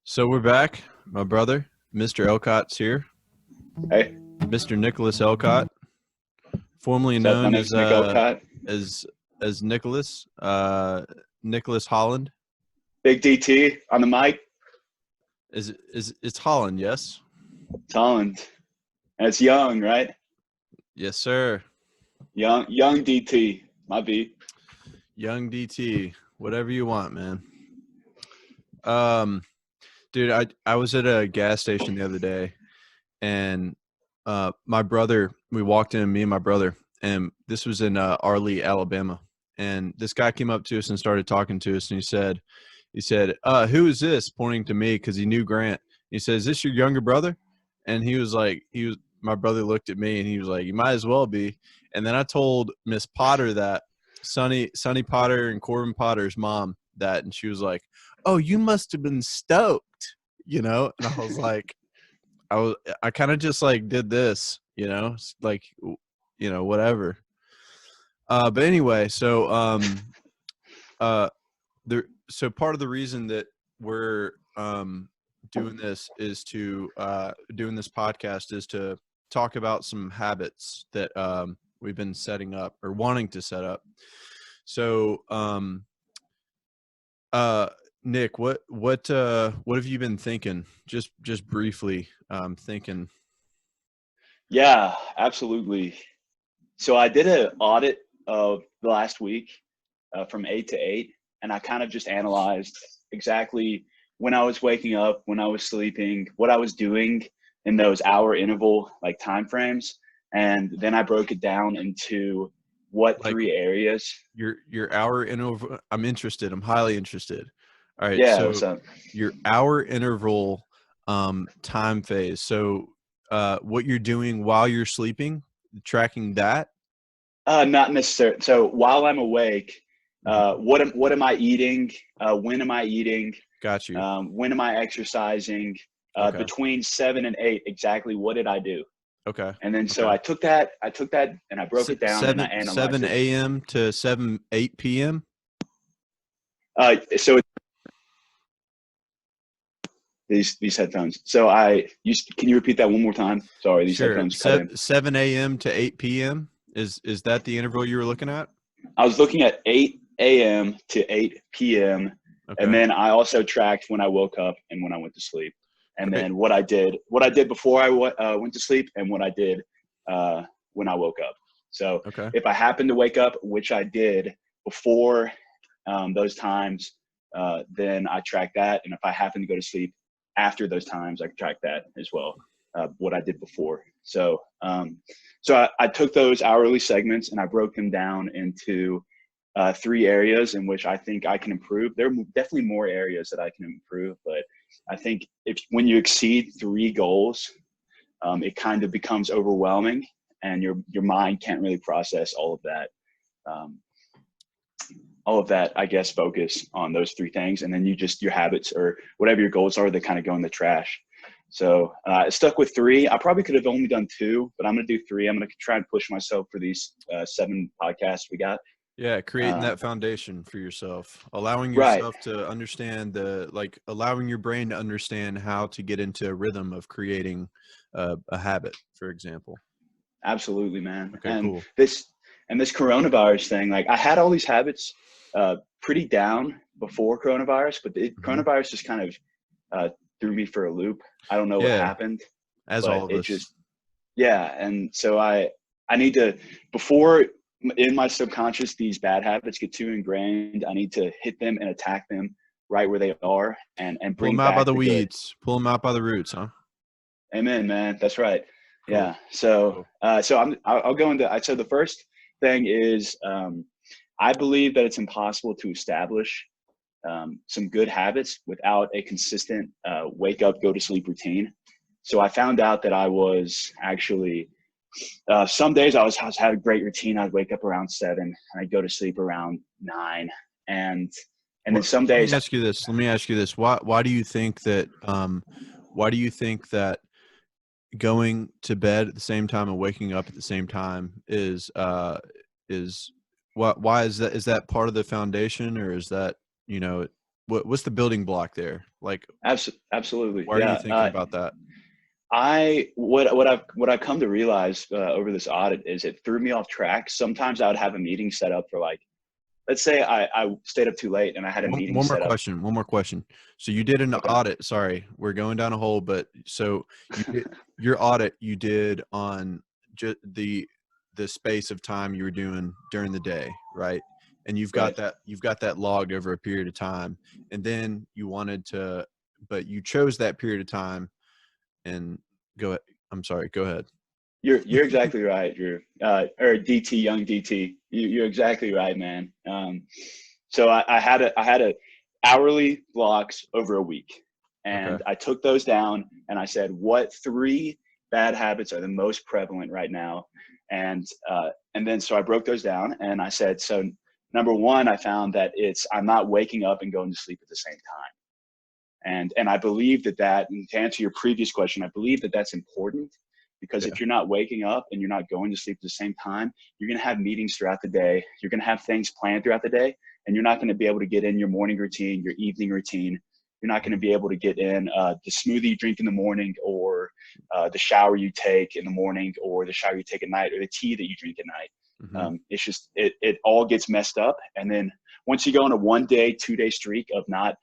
So we're back. My brother, Mr. Elcott's here. Hey, Mr. Nicholas Elcott, formerly what's up? My known name's Nick Elcott. as as Nicholas, Nicholas Holland. Big DT on the mic. Is it's Holland, yes? It's Holland. And it's young, right? Yes, sir. Young DT. My B. Young DT. Whatever you want, man. Dude, I was at a gas station the other day, and my brother, we walked in, me and my brother, and this was in Arley, Alabama. And this guy came up to us and started talking to us, and he said, who is this? Pointing to me because he knew Grant. He said, is this your younger brother? And my brother looked at me and he was like, you might as well be. And then I told Miss Potter that, Sonny Potter and Corbin Potter's mom, that, and she was like, oh, you must have been stoked, And I was like, I kind of just like did this, like, whatever. But anyway, so part of the reason that we're doing this doing this podcast is to talk about some habits that we've been setting up or wanting to set up. So Nick, what have you been thinking? Just briefly thinking. Yeah, absolutely. So I did an audit of the last week from 8 to 8, and I kind of just analyzed exactly when I was waking up, when I was sleeping, what I was doing in those hour interval like time frames, and then I broke it down into what Like three areas. your hour interval. I'm interested. I'm highly interested. All right, Yeah, so what's up? your hour interval time phase. So what you're doing while you're sleeping, tracking that. Not necessarily. So while I'm awake, Mhm. what am I eating? When am I eating? Got you. When am I exercising? Okay. Between 7 and 8, exactly what did I do? Okay. And then so Okay. I took that and I broke it down and I analyzed 7 it. a.m. to 8 p.m. So these headphones. Can you repeat that one more time? Sorry, these Sure. headphones cut in. 7 a.m. to 8 p.m. Is that the interval you were looking at? I was looking at 8 a.m. to 8 p.m. And Okay. then I also tracked when I woke up and when I went to sleep. And Great. then what I did before I went to sleep and what I did when I woke up. So Okay. if I happened to wake up, which I did before those times, then I track that. And if I happen to go to sleep after those times, I can track that as well, what I did before. So I took those hourly segments and I broke them down into three areas in which I think I can improve. There are definitely more areas that I can improve, but I think when you exceed three goals, it kind of becomes overwhelming, and your mind can't really process um, all of that. I guess focus on those three things, and then your habits or whatever your goals are, they kind of go in the trash. So I stuck with three. I probably could have only done two, but I'm going to do three. I'm going to try and push myself for these 7 podcasts we got. Yeah, creating that foundation for yourself, allowing Right. yourself to understand allowing your brain to understand how to get into a rhythm of creating a habit, for example. Absolutely, man. Okay, cool. This coronavirus thing, like I had all these habits pretty down before coronavirus, but the Hmm. coronavirus just kind of threw me for a loop. I don't know what Yeah, happened, as but all of it us. just, yeah. And so I need to, before in my subconscious, these bad habits get too ingrained, I need to hit them and attack them right where they are and Pull bring them out by back the the good. weeds. Pull them out by the roots, huh? Amen, man. That's right. Cool. Yeah. So, Cool. I'll go into. So the first thing is, I believe that it's impossible to establish some good habits without a consistent wake up, go to sleep routine. So I found out that I was actually some days I was had a great routine. I'd wake up around 7 and I'd go to sleep around 9, and then What, some let me days. ask you this. Let me ask you this. Why do you think that going to bed at the same time and waking up at the same time is why is that part of the foundation, or is that, what's the building block there? Like, Absolutely. why are you Yeah. thinking about that? What I've come to realize over this audit is it threw me off track. Sometimes I would have a meeting set up for like, let's say I stayed up too late and I had a meeting One more set up. question. One more question. So you did an Okay. audit. Sorry, we're going down a hole, but so you did your audit. You did on just the space of time you were doing during the day, right? And you've got Right. that logged over a period of time, and then you wanted to, but you chose that period of time. And go. I'm sorry. Go ahead. You're exactly right, Drew. Or DT, young DT. You're exactly right, man. So I had a hourly blocks over a week, Okay. and I took those down and I said, what 3 bad habits are the most prevalent right now? And then so I broke those down and I said, so number 1, I found that I'm not waking up and going to sleep at the same time. And I believe that, and to answer your previous question, I believe that that's important. Because Yeah. if you're not waking up and you're not going to sleep at the same time, you're going to have meetings throughout the day. You're going to have things planned throughout the day, and you're not going to be able to get in your morning routine, your evening routine. You're not going to be able to get in the smoothie you drink in the morning, or the shower you take in the morning, or the shower you take at night, or the tea that you drink at night. Mm-hmm. It's just, it all gets messed up. And then once you go on a 1-day, 2-day streak of not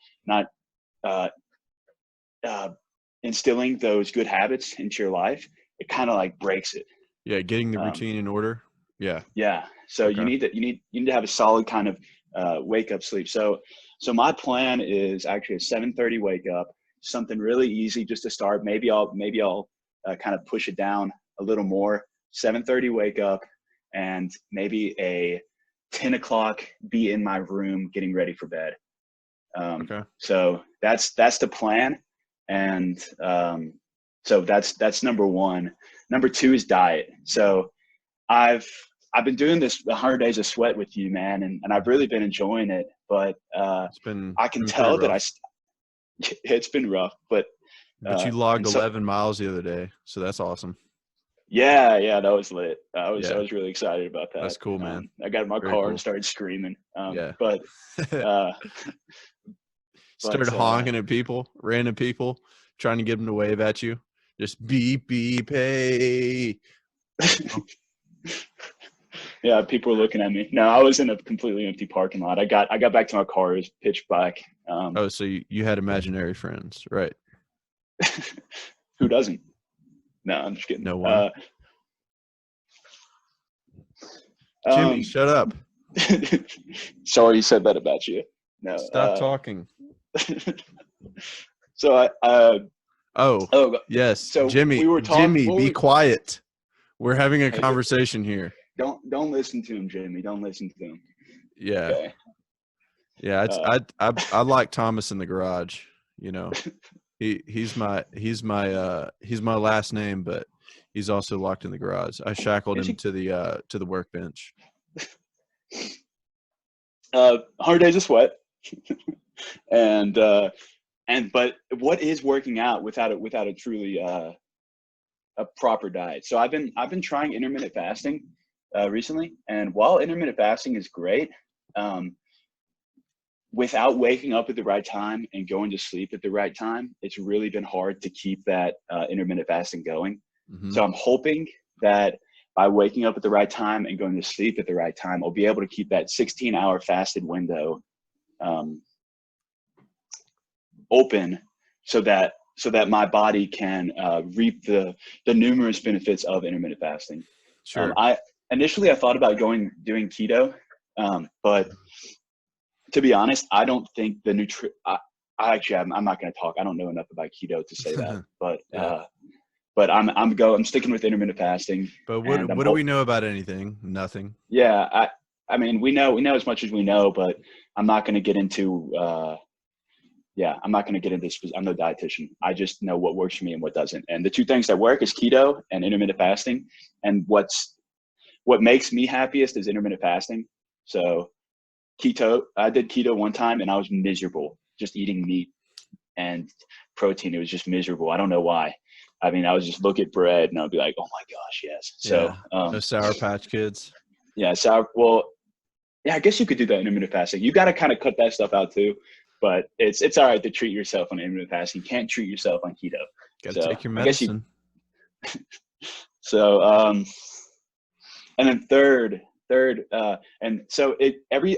instilling those good habits into your life, it kind of like breaks it. Yeah. Getting the routine in order. Yeah. Yeah. So Okay. you need to have a solid kind of wake up sleep. So my plan is actually a 7:30 wake up, something really easy just to start. Maybe I'll kind of push it down a little more. 7:30 wake up, and maybe a 10 o'clock be in my room getting ready for bed. Okay. So that's the plan. And so that's number 1. Number 2 is diet. So I've been doing this 100 days of sweat with you, man, and I've really been enjoying it. But It's been I can been pretty tell that rough. it's been rough. But But you logged and so 11 miles the other day, so that's awesome. yeah, that was lit. I Yeah, was really excited about that. that's cool, man. I got in my Very car and cool. started screaming. Yeah. But uh, Started honking at people, random people, trying to get them to wave at you. Just beep, beep, hey. Yeah, people were looking at me. No, I was in a completely empty parking lot. I got back to my car. It was pitch black. Oh, so you had imaginary friends, right? Who doesn't? No, I'm just kidding. No one. Jimmy, shut up. Sorry, you said that about you. No. Stop talking. So Oh, yes. so Jimmy, we were talking. be quiet. We're having a Hey, conversation here. don't listen to him, Jimmy. Don't listen to him. Yeah. Okay. Yeah, I like Thomas in the garage, you know. He's my last name, but he's also locked in the garage. I shackled him to the workbench. 100 days of sweat. But what is working out without a truly a proper diet? So I've been trying intermittent fasting recently, and while intermittent fasting is great, without waking up at the right time and going to sleep at the right time, it's really been hard to keep that intermittent fasting going. Mm-hmm. So I'm hoping that by waking up at the right time and going to sleep at the right time, I'll be able to keep that 16-hour fasted window open, so that my body can reap the numerous benefits of intermittent fasting. Sure. I thought about doing keto, but to be honest, I don't think I'm not going to talk. I don't know enough about keto to say that, but Yeah. but I'm sticking with intermittent fasting. But what do we know about anything? Nothing. Yeah, I mean, we know as much as we know, but I'm not going to get into I'm not going to get into this. I'm no dietitian. I just know what works for me and what doesn't. And the 2 things that work is keto and intermittent fasting. And what makes me happiest is intermittent fasting. So I did keto one time and I was miserable just eating meat and protein. It was just miserable. I don't know why. I mean, I would just look at bread and I'd be like, oh my gosh, yes. So, no Sour Patch Kids. Yeah. I guess you could do that intermittent fasting. You got to kind of cut that stuff out too. but it's all right to treat yourself on intermittent fasting. You can't treat yourself on keto. Got to So take your I guess medicine. so and then third, and so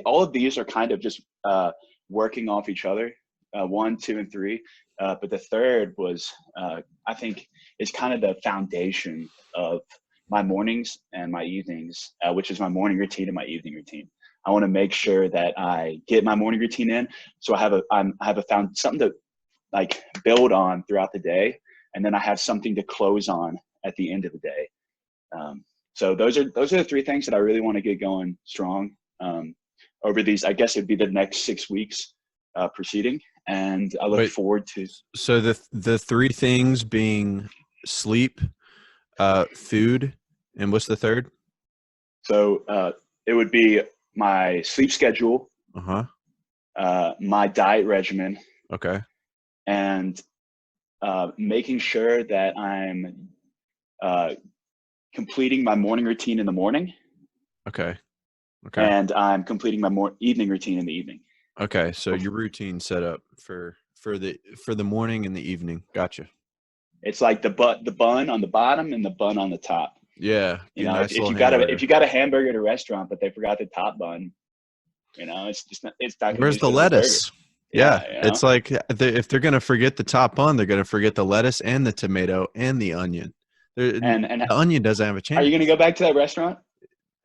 all of these are kind of just working off each other, 1, 2, and 3. But the third was, I think, is kind of the foundation of my mornings and my evenings, which is my morning routine and my evening routine. I want to make sure that I get my morning routine in, so I have found something to like build on throughout the day, and then I have something to close on at the end of the day. So those are the 3 things that I really want to get going strong over these. I guess it'd be the next 6 weeks proceeding, and I look forward to. So the 3 things being sleep, food, and what's the third? So it would be my sleep schedule, my diet regimen, okay, and making sure that I'm completing my morning routine in the morning. Okay. And I'm completing my evening routine in the evening. Okay, so your routine set up for the morning and the evening. Gotcha. It's like the bun on the bottom and the bun on the top. Yeah, you know, nice if you got a hamburger at a restaurant but they forgot the top bun, you know, it's not. Where's the lettuce? Yeah, you know? It's like if they're gonna forget the top bun, they're gonna forget the lettuce and the tomato and the onion. And the onion doesn't have a chance. Are you gonna go back to that restaurant?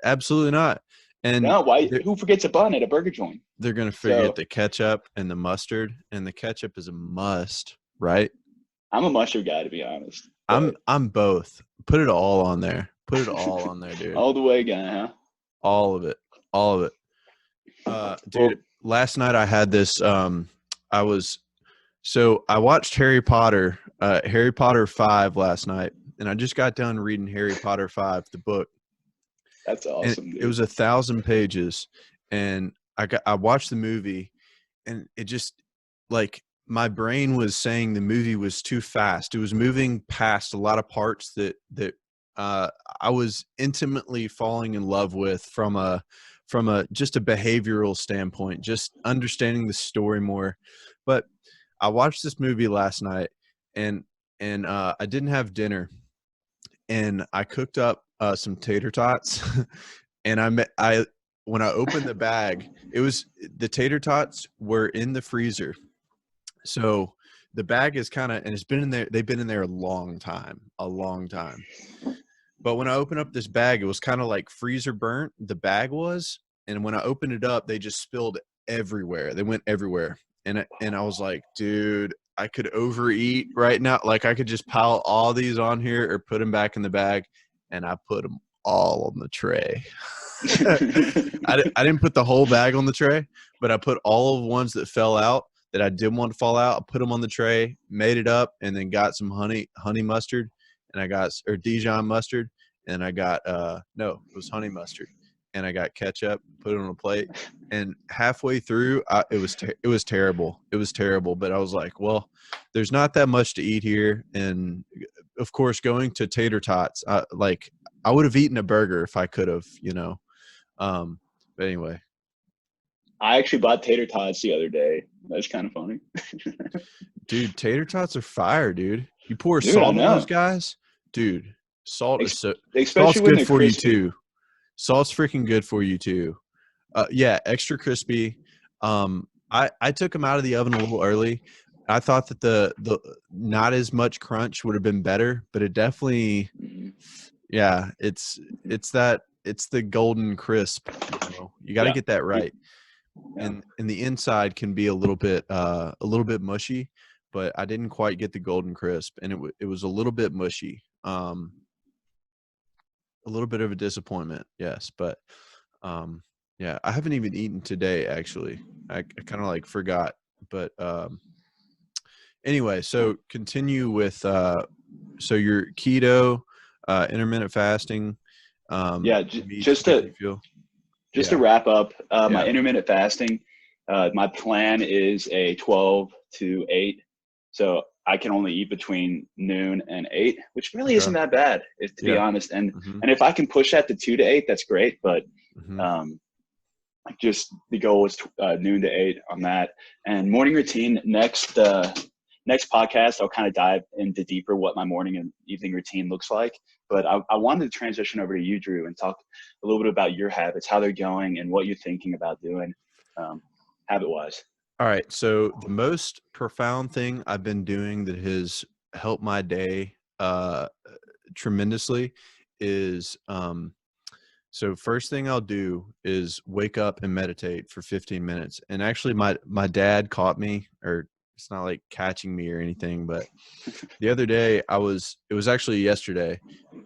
Absolutely not. And no, why? Who forgets a bun at a burger joint? They're gonna forget the ketchup and the mustard, and the ketchup is a must, right? I'm a mustard guy, to be honest. I'm both. Put it all on there. Put it all on there, dude. All the way guy, huh? All of it. All of it. Dude, last night I had this. I watched Harry Potter 5 last night, and I just got done reading Harry Potter 5, the book. That's awesome, dude. It was 1,000 pages, and I watched the movie, and it just like my brain was saying the movie was too fast. It was moving past a lot of parts that I was intimately falling in love with from a just a behavioral standpoint, just understanding the story more. But I watched this movie last night, and I didn't have dinner, and I cooked up some tater tots, and when I opened the bag, the tater tots were in the freezer. So the bag is and it's been in there. They've been in there a long time. But when I opened up this bag, it was kind of like freezer burnt. The bag was, and when I opened it up, they just spilled everywhere. They went everywhere. And I was like, dude, I could overeat right now. Like I could just pile all these on here or put them back in the bag, and I put them all on the tray. I didn't put the whole bag on the tray, but I put all of the ones that fell out that I didn't want to fall out. I put them on the tray, made it up, and then got some honey mustard, and or Dijon mustard, and I got no, it was honey mustard, and I got ketchup, put it on a plate, and halfway through, it was terrible. It was terrible, but I was like, well, there's not that much to eat here, and of course, going to tater tots, I would have eaten a burger if I could have, you know. But anyway, I actually bought tater tots the other day. That's kind of funny. Dude, tater tots are fire, dude. You pour salt on those guys, dude. Salt is salt's good for you too. Salt's freaking good for you too. Yeah, extra crispy. I took them out of the oven a little early. I thought that the not as much crunch would have been better, but it definitely, yeah, it's the golden crisp. You know? You got to get that right. Yeah. And the inside can be a little bit mushy, but I didn't quite get the golden crisp, and it was a little bit mushy. A little bit of a disappointment, yes, but yeah, I haven't even eaten today actually. I kind of forgot, but anyway, so continue with so your keto, intermittent fasting. Yeah, just to wrap up my intermittent fasting, my plan is a 12 to 8. So I can only eat between noon and 8, which really isn't that bad, to be honest. And if I can push that to 2 to 8, that's great. But just the goal is noon to 8 on that. And morning routine, next podcast, I'll kind of dive into deeper what my morning and evening routine looks like. But I wanted to transition over to you, Drew, and talk a little bit about your habits, how they're going, and what you're thinking about doing habit-wise. All right. So the most profound thing I've been doing that has helped my day tremendously is so first thing I'll do is wake up and meditate for 15 minutes. And actually my dad caught me, or it's not like catching me or anything, but the other day it was actually yesterday.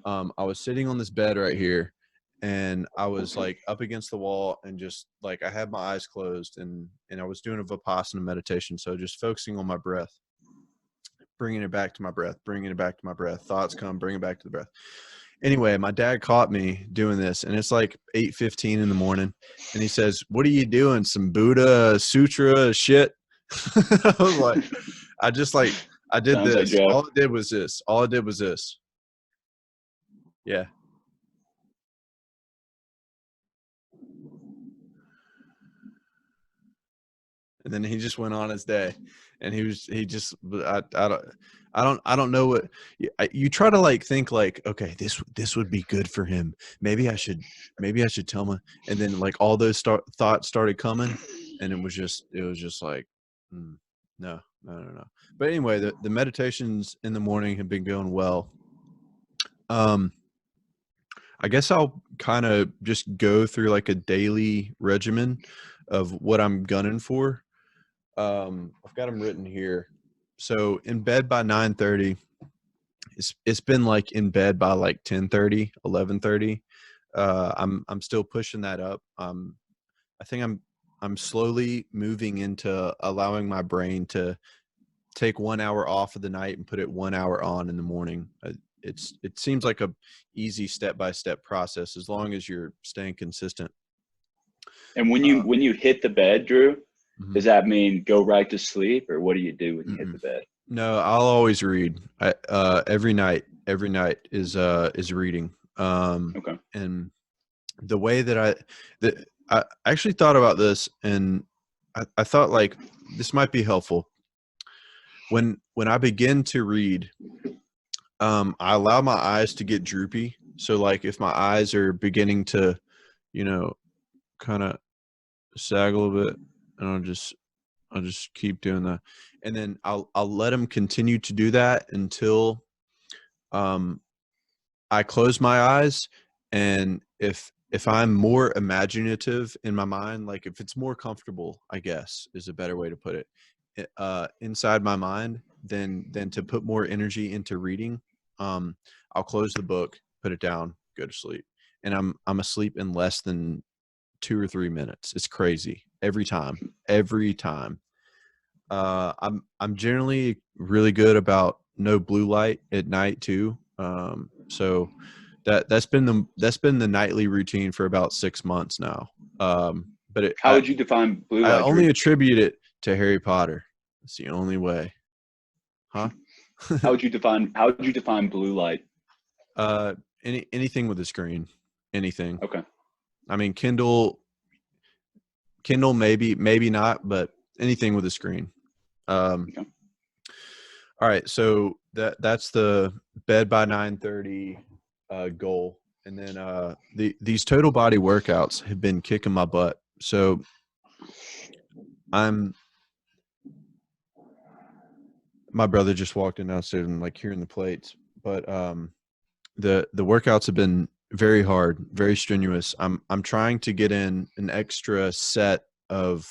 I was sitting on this bed right here, and I was like up against the wall, and just like I had my eyes closed, and I was doing a Vipassana meditation. So just focusing on my breath, bringing it back to my breath, bringing it back to my breath. Thoughts come, bring it back to the breath. Anyway, my dad caught me doing this, and it's like 8:15 in the morning, and he says, "What are you doing? Some Buddha Sutra shit?" I was like, I did Sounds like this. Joe. All I did was this. Yeah. And then he just went on his day, and I don't know what you try to like think like, okay, this would be good for him. Maybe I should tell him. And then like all those thoughts started coming, and it was just like, no. But anyway, the meditations in the morning have been going well. I guess I'll kind of just go through like a daily regimen of what I'm gunning for. I've got them written here. So in bed by 9:30. It's been like in bed by like 10:30, 11:30. I'm still pushing that up. I think I'm slowly moving into allowing my brain to take 1 hour off of the night and put it 1 hour on in the morning. It seems like a easy step-by-step process as long as you're staying consistent. And when you hit the bed, Drew, Mm-hmm. does that mean go right to sleep, or what do you do when you hit the bed? No, I'll always read. Every night is reading. Okay. And the way that I actually thought about this, and I thought like this might be helpful. When I begin to read, I allow my eyes to get droopy. So like if my eyes are beginning to, kind of sag a little bit, and I'll just keep doing that, and then I'll let them continue to do that until I close my eyes. And if I'm more imaginative in my mind, like if it's more comfortable, I guess is a better way to put it, inside my mind, than to put more energy into reading, I'll close the book, put it down, go to sleep, and I'm asleep in less than 2 or 3 minutes. It's crazy every time. I'm generally really good about no blue light at night too. So that's been the nightly routine for about 6 months now. But how would you define blue I light, only Drew? attribute it to Harry Potter. It's the only way. Huh? How would you define blue light? Anything with a screen, anything. Okay. I mean, Kindle maybe not, but anything with a screen. Okay. All right, so that's the bed by 9:30 goal, and then these total body workouts have been kicking my butt. So my brother just walked in downstairs and like hearing the plates, but the workouts have been very hard, very strenuous. I'm trying to get in an extra set of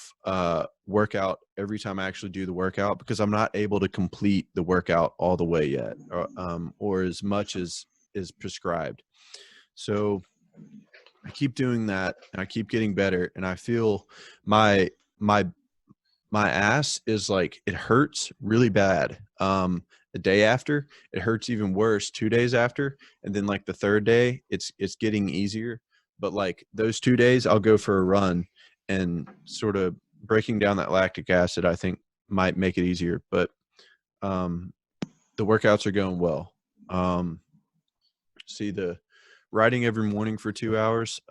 workout every time I actually do the workout, because I'm not able to complete the workout all the way yet, or as much as is prescribed. So I keep doing that, and I keep getting better, and I feel my ass is like, it hurts really bad. The day after, it hurts even worse 2 days after, and then like the third day, it's getting easier. But like those 2 days, I'll go for a run, and sort of breaking down that lactic acid, I think, might make it easier. But the workouts are going well. The writing every morning for 2 hours.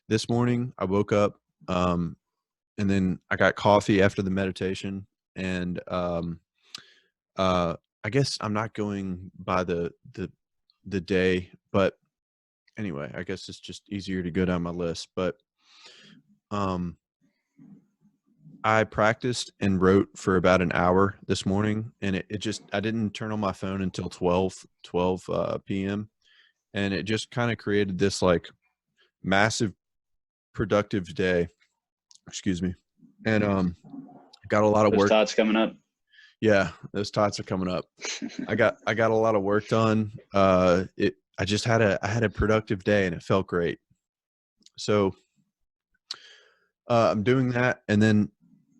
This morning I woke up, and then I got coffee after the meditation, and I guess I'm not going by the day, but anyway, I guess it's just easier to go down my list. But um, I practiced and wrote for about an hour this morning, and it just I didn't turn on my phone until 12 p.m. and it just kind of created this like massive productive day. Excuse me, and got a lot of Those work. thoughts coming up. Yeah, those tots are coming up. I got a lot of work done. I just had a productive day and it felt great. So I'm doing that, and then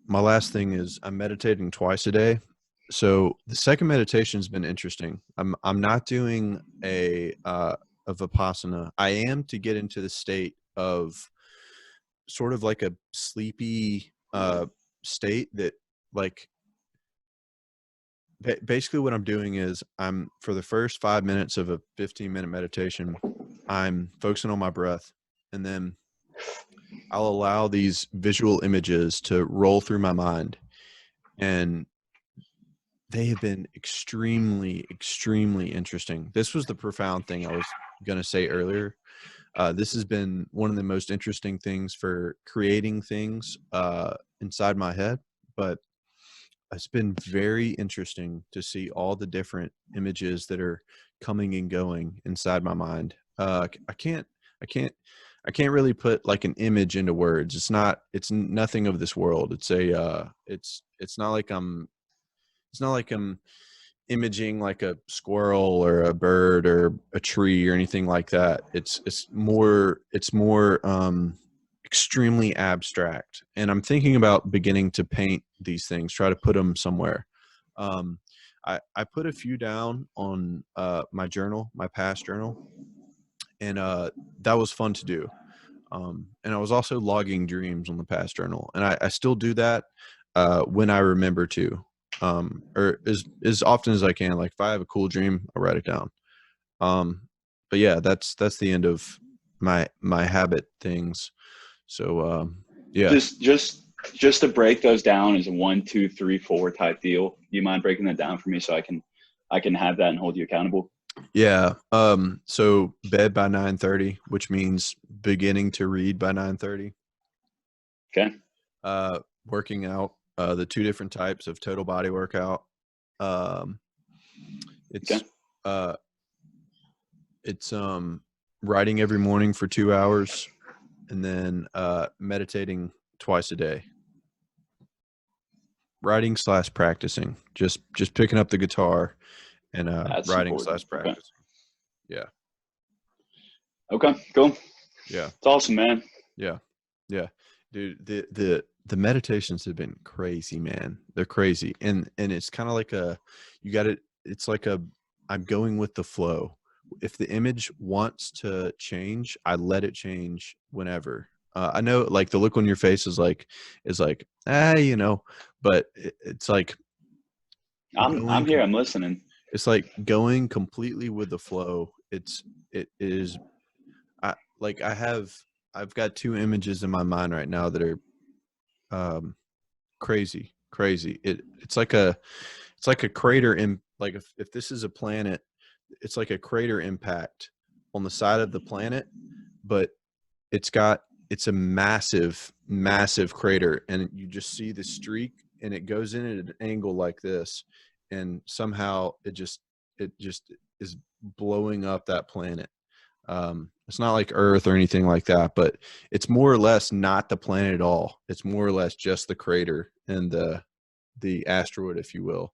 my last thing is I'm meditating twice a day. So the second meditation's been interesting. I'm not doing a of vipassana. I am to get into the state of sort of like a sleepy state that like basically what I'm doing is I'm for the first 5 minutes of a 15-minute meditation, I'm focusing on my breath, and then I'll allow these visual images to roll through my mind, and they have been extremely, extremely interesting. This was the profound thing I was going to say earlier. This has been one of the most interesting things for creating things inside my head, but it's been very interesting to see all the different images that are coming and going inside my mind. I can't really put like an image into words. It's nothing of this world. It's not like I'm imaging like a squirrel or a bird or a tree or anything like that. It's more extremely abstract, and I'm thinking about beginning to paint these things, try to put them somewhere. I put a few down on my journal, my past journal, and that was fun to do. And I was also logging dreams on the past journal, and I still do that when I remember to, or as often as I can. Like if I have a cool dream, I write it down. But yeah, that's the end of my habit things. So yeah, Just to break those down as a 1, 2, 3, 4 type deal. Do you mind breaking that down for me so I can have that and hold you accountable? yeah. So bed by 9:30, which means beginning to read by 9:30. Okay. Working out, the two different types of total body workout. Um, it's Okay. uh, it's writing every morning for 2 hours, and then meditating twice a day. Writing / practicing, just picking up the guitar and That's writing important. / Okay. practicing. Yeah, Okay. Cool. yeah, It's awesome, man. yeah, yeah, dude. The meditations have been crazy, man. They're crazy, and it's kind of like you got it. It's like I'm going with the flow. If the image wants to change, I let it change whenever. I know, like the look on your face is like but it's like I'm going here. I'm listening. it's like going completely with the flow. It is I like I've got two images in my mind right now that are um crazy. It's like a crater in like if this is a planet, it's like a crater impact on the side of the planet, but it's got it's a massive, massive crater, and you just see the streak, and it goes in at an angle like this, and somehow it just is blowing up that planet. It's not like Earth or anything like that, but it's more or less not the planet at all. It's more or less just the crater and the asteroid, if you will.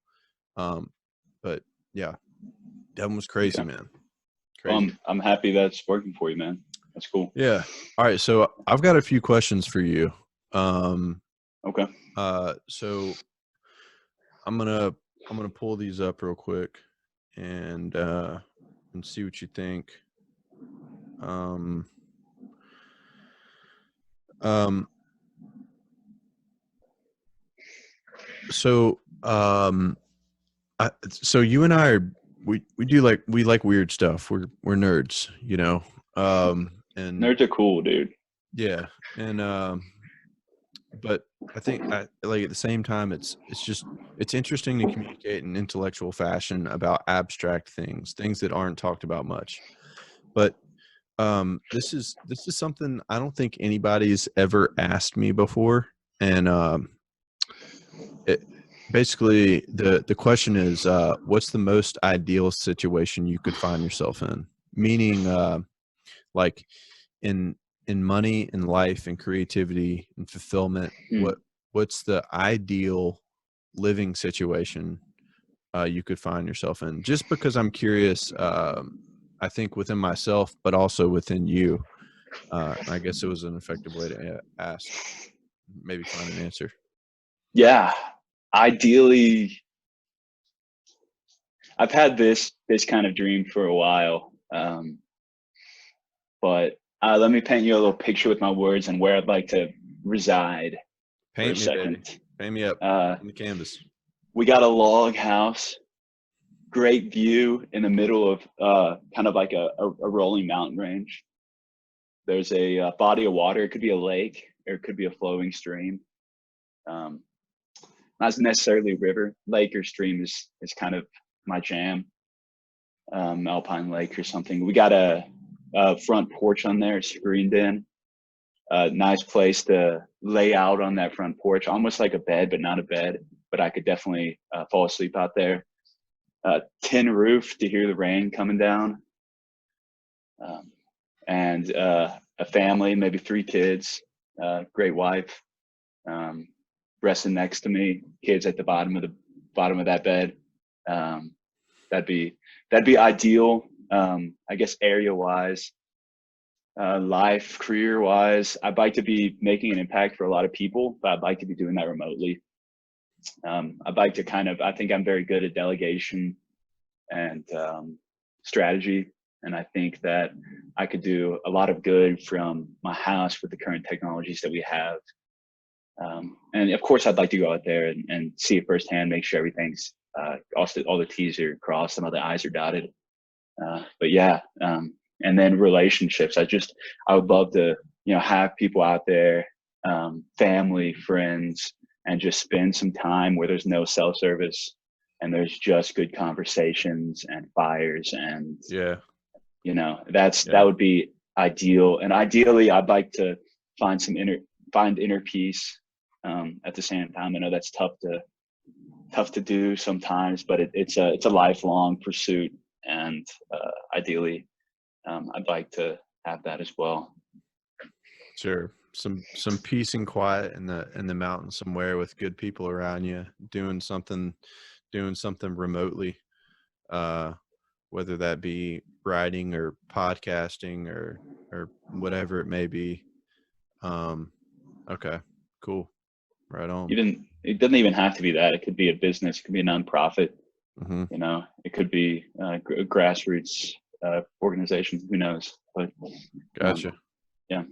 But yeah, that one was crazy, Okay. man. Crazy. I'm happy that's working for you, man. That's cool. Yeah. All right. So I've got a few questions for you. Um, Okay. so I'm gonna pull these up real quick and see what you think. Um, um, so so you and I are we like weird stuff. We're nerds, and Nerds are cool, dude. yeah, and but I think like at the same time, it's interesting to communicate in intellectual fashion about abstract things that aren't talked about much. But this is something I don't think anybody's ever asked me before, and it, basically the question is, what's the most ideal situation you could find yourself in? Meaning, like in money and life and creativity and fulfillment, Hmm. what's the ideal living situation you could find yourself in? Just because I'm curious, I think within myself, but also within you. I guess it was an effective way to ask, maybe find an answer. Yeah, ideally, I've had this kind of dream for a while, but let me paint you a little picture with my words and where I'd like to reside for a Paint me, baby. second. Paint me up Uh, on the canvas. we got a log house, great view in the middle of kind of like a rolling mountain range. There's a body of water. It could be a lake or it could be a flowing stream. Um, Not necessarily a river. Lake or stream is kind of my jam. Alpine Lake or something. We got a front porch on there, screened in. Nice place to lay out on that front porch, almost like a bed, but not a bed. But I could definitely fall asleep out there. Tin roof to hear the rain coming down. And a family, maybe 3 kids, great wife, resting next to me, kids at the bottom of that bed. That'd be ideal. I guess area wise, life, career wise, I'd like to be making an impact for a lot of people, but I'd like to be doing that remotely. I'd like to I think I'm very good at delegation and strategy. And I think that I could do a lot of good from my house with the current technologies that we have. And of course, I'd like to go out there and see it firsthand, make sure everything's also all the T's are crossed and all the I's are dotted. But yeah, and then relationships. I would love to, have people out there, family, friends, and just spend some time where there's no cell service and there's just good conversations and fires and Yeah. that would be ideal. And ideally, I'd like to find inner peace. At the same time, I know that's tough to do sometimes, but it's a lifelong pursuit. And ideally, I'd like to have that as well. Sure. Some peace and quiet in the mountains somewhere with good people around you, doing something remotely. Whether that be writing or podcasting or whatever it may be. Okay, cool. Right on. It doesn't even have to be that. It could be a business. It could be a nonprofit. Mm-hmm. It could be a grassroots organization. Who knows? But Gotcha. yeah.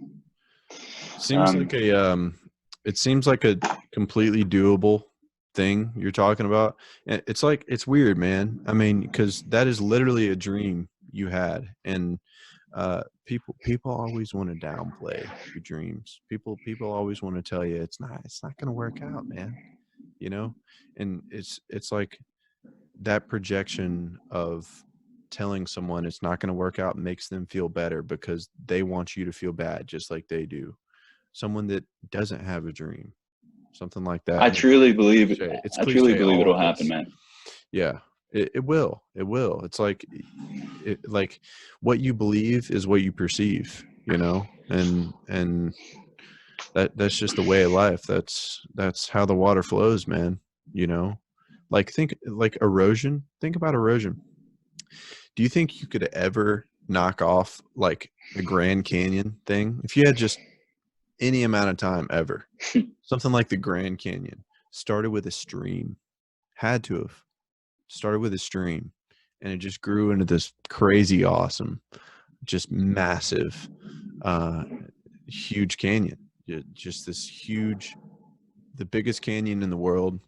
Seems like it seems like a completely doable thing you're talking about. And it's weird, man. I mean, because that is literally a dream you had, and people always want to downplay your dreams. People always want to tell you it's not going to work out, man. And it's like that projection of telling someone it's not going to work out makes them feel better because they want you to feel bad just like they do. Someone that doesn't have a dream, something like that. I truly believe it's I truly cliche, believe all it'll of happen, this. man. Yeah, it will. It's like like what you believe is what you perceive, and that's just the way of life. That's how the water flows, man. Like erosion. Think about erosion. Do you think you could ever knock off like the Grand Canyon thing if you had just any amount of time ever? Something like the Grand Canyon started with a stream, had to have started with a stream, and it just grew into this crazy awesome, just massive, huge canyon. Just this huge, the biggest canyon in the world.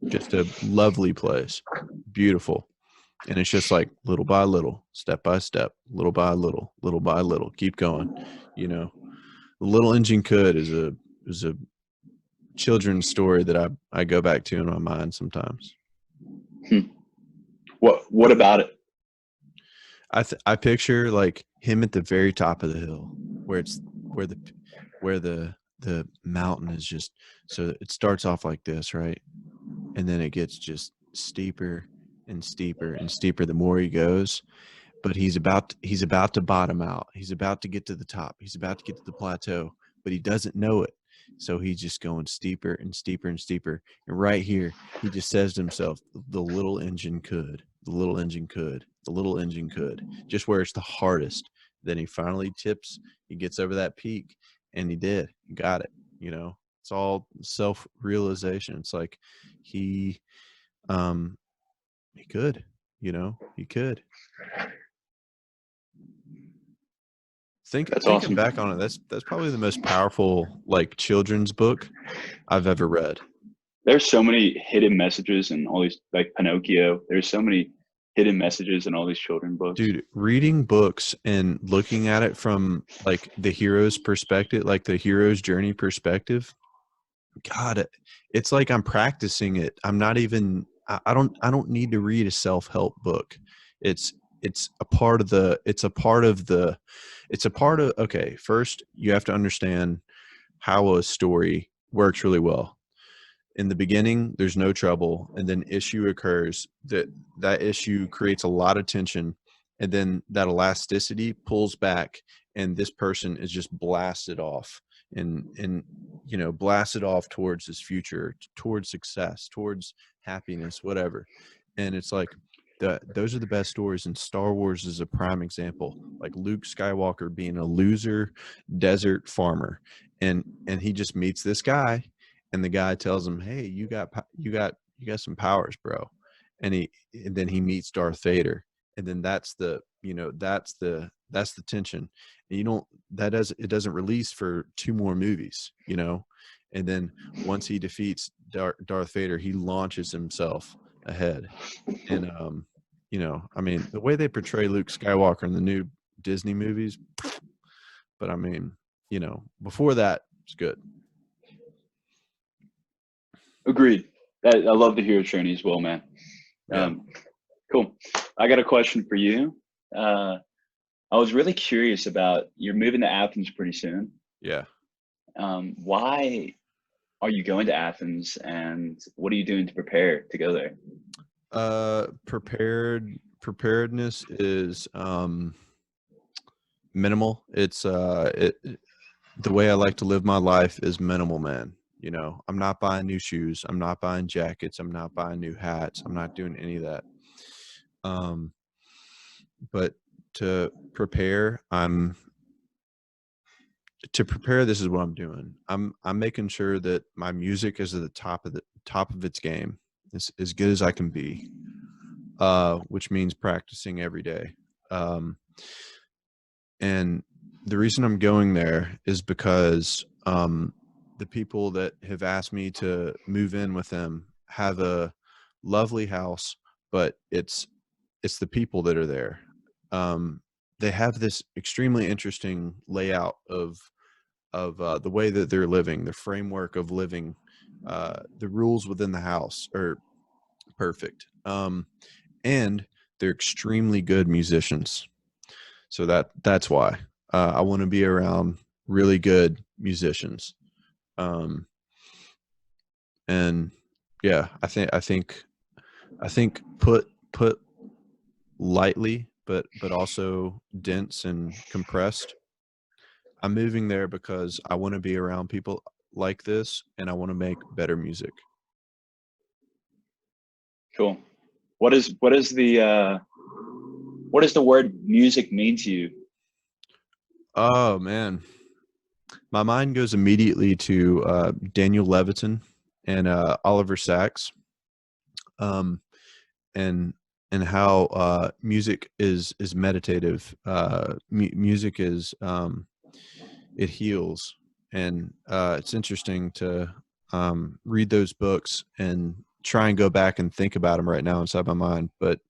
Just a lovely place, beautiful. And it's just like little by little, step by step, little by little, keep going. The little engine could is a children's story that I go back to in my mind sometimes. Hmm. What about it? I picture like him at the very top of the hill where it's where the where the mountain is just, so it starts off like this, right? And then it gets just steeper and steeper and steeper the more he goes. But he's about to bottom out. He's about to get to the top. He's about to get to the plateau, but he doesn't know it. So he's just going steeper and steeper and steeper. And right here, he just says to himself, the little engine could, the little engine could, the little engine could, just where it's the hardest. Then he finally tips, he gets over that peak, and he did. He got it. You know, it's all self-realization. It's like he um he could, you know, he could. That's Thinking awesome. back on it, that's probably the most powerful like children's book I've ever read. There's so many hidden messages in all these, like Pinocchio. There's so many hidden messages in all these children books. Dude, reading books and looking at it from like the hero's perspective, like the hero's journey perspective, God, it's like I'm practicing it. I'm not even I don't need to read a self-help book. It's it's a part of the it's a part of the it's a part of okay, first you have to understand how a story works really well. In the beginning there's no trouble, and then issue occurs, that issue creates a lot of tension, and then that elasticity pulls back, and this person is just blasted off, and you know, blasted off towards his future, towards success, towards happiness, whatever. And it's like those are the best stories, and Star Wars is a prime example, like Luke Skywalker being a loser desert farmer, and he just meets this guy, and the guy tells him, "Hey, you got some powers, bro." And then he meets Darth Vader, and then that's the, you know, that's the tension. And you don't that does it doesn't release for two more movies, you know. And then once he defeats Darth Vader, he launches himself ahead. And you know, I mean, the way they portray Luke Skywalker in the new Disney movies, but I mean, you know, before that, it's good. Agreed. I love the hero journey as well, man. Yeah. Cool. I got a question for you. Uh, I was really curious about, you're moving to Athens pretty soon. Yeah. Why are you going to Athens, and what are you doing to prepare to go there? Preparedness is minimal. It's the way I like to live my life is minimal, man. You know, I'm not buying new shoes, I'm not buying jackets, I'm not buying new hats, I'm not doing any of that. Um but to prepare, this is what I'm doing. I'm making sure that my music is at the top of its game, as good as I can be, which means practicing every day. Um, and the reason I'm going there is because the people that have asked me to move in with them have a lovely house, but it's the people that are there. Um, they have this extremely interesting layout of the way that they're living, the framework of living, the rules within the house are perfect. And they're extremely good musicians. So that's why I want to be around really good musicians. Um, and yeah, I think put lightly, but also dense and compressed. I'm moving there because I want to be around people like this, and I want to make better music. Cool. What does the word music mean to you? Oh man, my mind goes immediately to Daniel Levitin and Oliver Sacks, um, and how music is meditative. Music is it heals, and it's interesting to read those books and try and go back and think about them right now inside my mind. But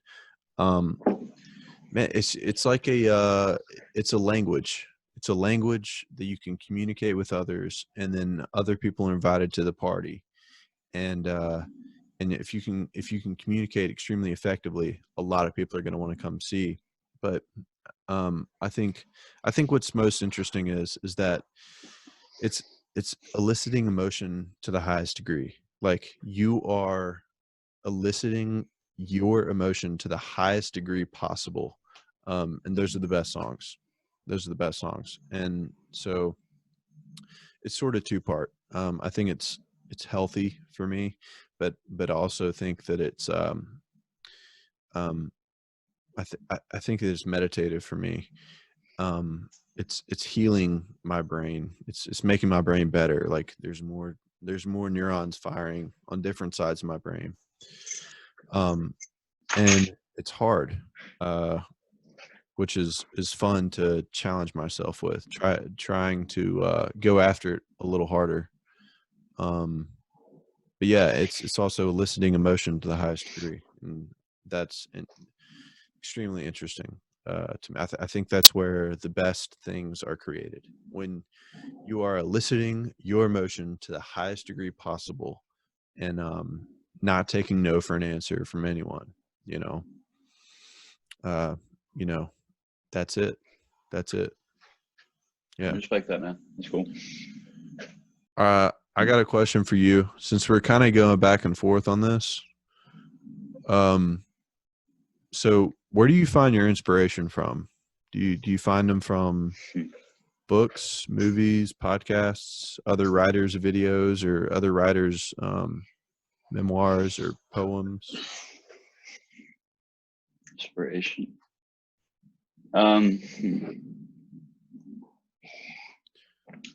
um, man, it's like it's a language. it's a language that you can communicate with others, and then other people are invited to the party. And if you can communicate extremely effectively, a lot of people are going to want to come see. But I think what's most interesting is that it's eliciting emotion to the highest degree. Like, you are eliciting your emotion to the highest degree possible, and those are the best songs. And so it's sort of two part. I think it's healthy for me, but also think that it's I think it's meditative for me. It's healing my brain. It's making my brain better. Like, there's more neurons firing on different sides of my brain. And it's hard, which is fun to challenge myself with, trying to go after it a little harder. But yeah, it's also eliciting emotion to the highest degree, and that's extremely interesting to me. I think that's where the best things are created, when you are eliciting your emotion to the highest degree possible, and not taking no for an answer from anyone. You know, you know, that's it. I Yeah. respect that, man. That's cool. I got a question for you, since we're kind of going back and forth on this. So where do you find your inspiration from? Do you find them from books, movies, podcasts, other writers' videos, or other writers' memoirs or poems? Inspiration.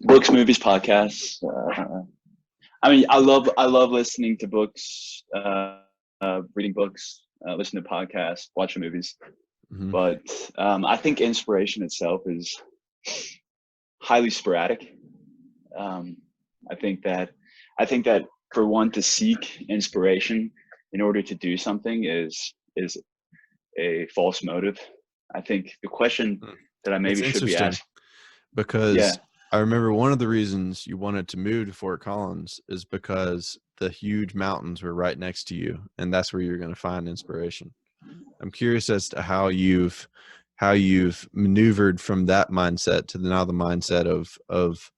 Books, movies, podcasts. I mean, I love listening to books, reading books, listening to podcasts, watching movies. Mm-hmm. But I think inspiration itself is highly sporadic. I think that for one to seek inspiration in order to do something is a false motive. I think the question that I maybe should be asked, because I remember one of the reasons you wanted to move to Fort Collins is because the huge mountains were right next to you, and that's where you're going to find inspiration. I'm curious as to how you've maneuvered from that mindset to now the mindset of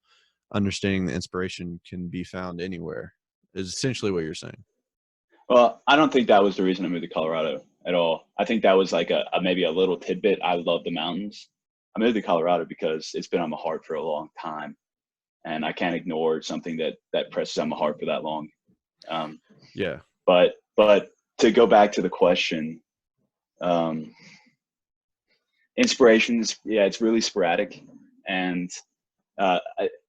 understanding the inspiration can be found anywhere, is essentially what you're saying. Well, I don't think that was the reason I moved to Colorado at all. I think that was like a maybe a little tidbit. I love the mountains. I moved to Colorado because it's been on my heart for a long time, and I can't ignore something that presses on my heart for that long. Yeah. But to go back to the question, inspirations, yeah, it's really sporadic, and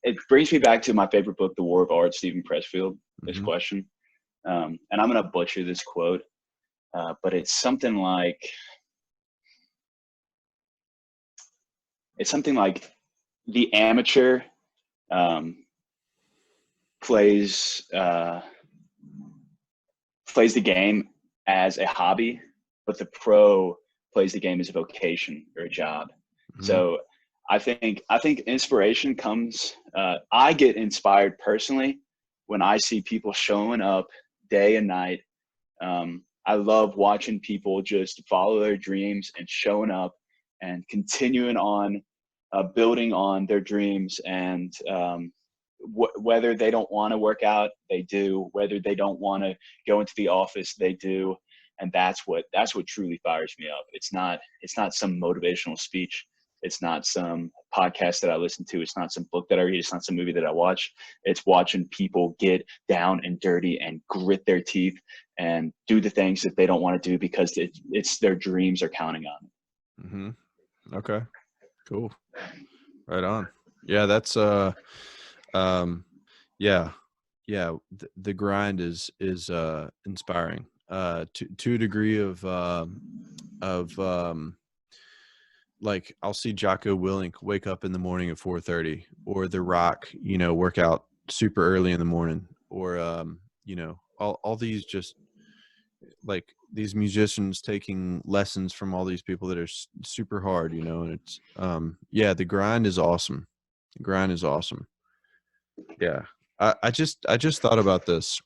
it brings me back to my favorite book, The War of Art, Stephen Pressfield. This Mm-hmm. question, and I'm gonna butcher this quote, but it's something like the amateur plays the game as a hobby, but the pro plays the game as a vocation or a job. Mm-hmm. So I think inspiration comes. I get inspired personally when I see people showing up day and night. I love watching people just follow their dreams and showing up and continuing on, building on their dreams, and whether they don't want to work out, they do. Whether they don't want to go into the office, they do. And that's what truly fires me up. It's not some motivational speech. It's not some podcast that I listen to. It's not some book that I read. It's not some movie that I watch. It's watching people get down and dirty and grit their teeth and do the things that they don't want to do because it's their dreams are counting on it. Mm-hmm. Okay. Cool. Right on. Yeah, that's yeah. The grind is inspiring. To a degree of like, I'll see Jocko Willink wake up in the morning at 4:30, or The Rock, work out super early in the morning, or all these just like these musicians taking lessons from all these people that are super hard, you know, and it's yeah, the grind is awesome. The grind is awesome. Yeah. I just thought about this,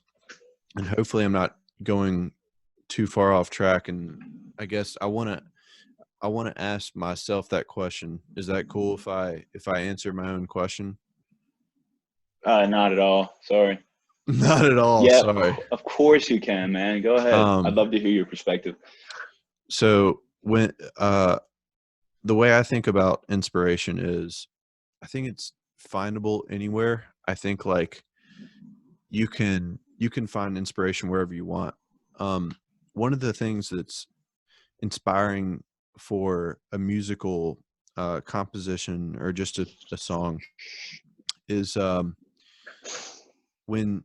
and hopefully I'm not going too far off track, and I guess I want to ask myself that question. Is that cool if I answer my own question? Not at all. Sorry. Not at all, Yeah, sorry. of course you can, man. Go ahead. I'd Um love to hear your perspective. so when the way I think about inspiration is I think it's findable anywhere. I think like you can find inspiration wherever you want. One of the things that's inspiring for a musical composition or just a song is when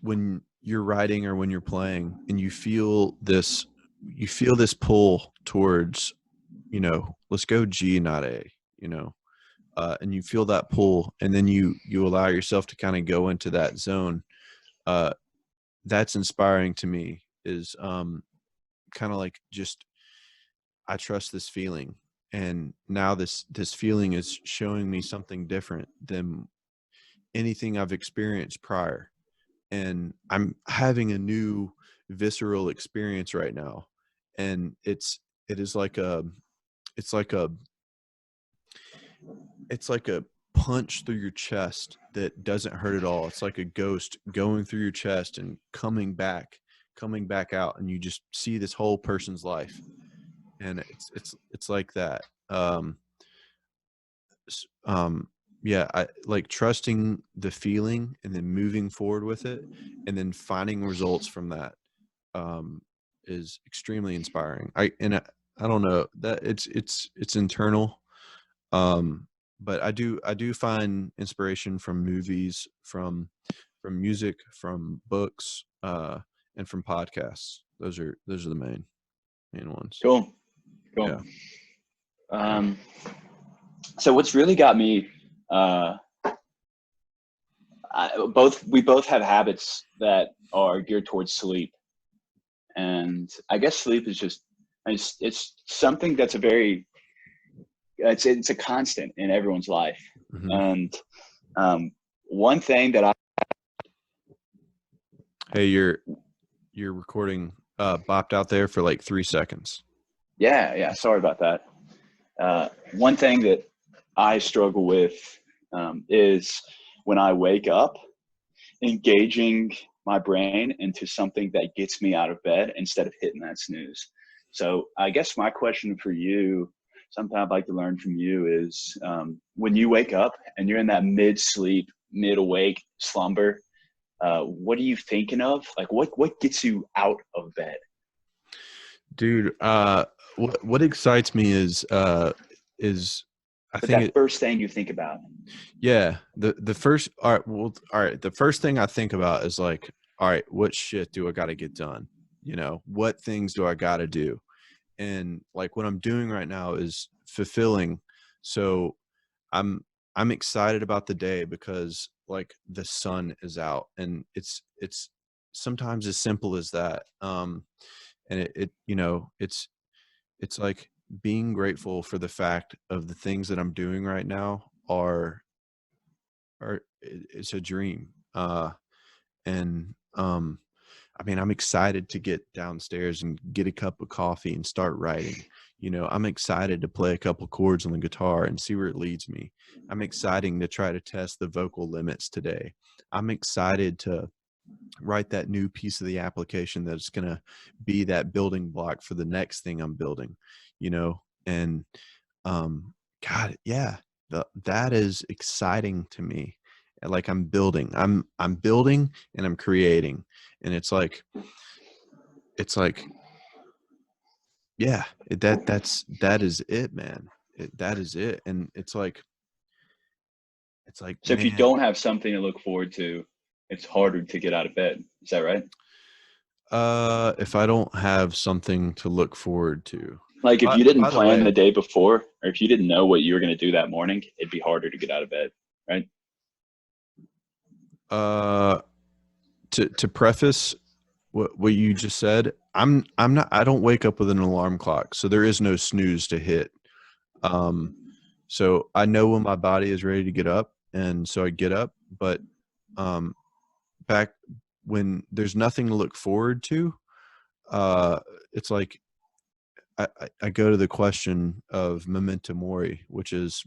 when you're writing or when you're playing and you feel this pull towards, let's go G, not A, you know, and you feel that pull, and then you allow yourself to kind of go into that zone. Uh, that's inspiring to me. Is kind of like just I trust this feeling, and now this feeling is showing me something different than anything I've experienced prior, and I'm having a new visceral experience right now, and it is like a it's like a it's like a punch through your chest that doesn't hurt at all. It's like a ghost going through your chest and coming back out, and you just see this whole person's life, and it's like that. S- um yeah, I like trusting the feeling and then moving forward with it, and then finding results from that um is extremely inspiring. I don't know that it's internal. um but I do find inspiration from movies, from music, from books, and from podcasts. Those are the main ones. Cool. Cool. Yeah. Um, so what's really got me, uh, we both have habits that are geared towards sleep, and I guess sleep is just it's something that's a very it's a constant in everyone's life. Hmm. And um, one thing that I Hey, your recording bopped out there for like 3 seconds. yeah, sorry about that. One thing that I struggle with is when I wake up, engaging my brain into something that gets me out of bed instead of hitting that snooze. So I guess my question for you, something I'd like to learn from you is when you wake up and you're in that mid-sleep, mid-awake slumber, what are you thinking of? Like what gets you out of bed? Dude, what excites me is I But think that it first thing you think about. yeah, the first all right, the first thing I think about is like, all right, what shit do I got to get done? You know, what things do I got to do? And like what I'm doing right now is fulfilling. So I'm I'm excited about the day because like the sun is out, and it's sometimes as simple as that. And it's like being grateful for the fact of the things that I'm doing right now are it's a dream. And I mean, I'm excited to get downstairs and get a cup of coffee and start writing. You know, I'm excited to play a couple chords on the guitar and see where it leads me. I'm excited to try to test the vocal limits today. I'm excited to write that new piece of the application that's going to be that building block for the next thing I'm building, you know? And God, yeah, that is exciting to me. Like I'm building and I'm creating, and it's like yeah, that is it, man. That is it. And it's like So if you man, don't have something to look forward to, it's harder to get out of bed. Is that right? if I don't have something to look forward to. Like if By you didn't by the plan the way, day before, or if you didn't know what you were going to do that morning, it'd be harder to get out of bed, right? uh to preface, what you just said. I'm not. I don't wake up with an alarm clock, so there is no snooze to hit. Um, so I know when my body is ready to get up, and so I get up. But um, back when there's nothing to look forward to, uh, it's like I go to the question of memento mori, which is,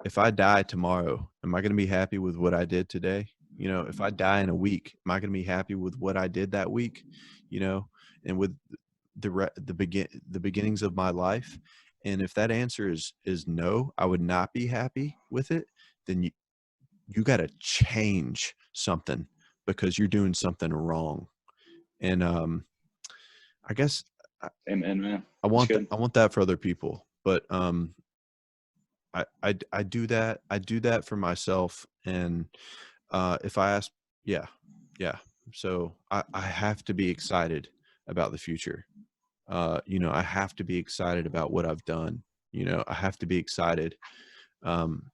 if I die tomorrow, am I going to be happy with what I did today? You know, if I die in a week, am I going to be happy with what I did that week? You know, and with the beginnings of my life, and if that answer is no, I would not be happy with it. Then you got to change something because you're doing something wrong. And I guess I, Amen, man. I That's want good. I want that for other people, but I do that. I do that for myself. And if I ask, yeah, yeah. So I have to be excited about the future. You know, I have to be excited about what I've done. You know, I have to be excited. Um,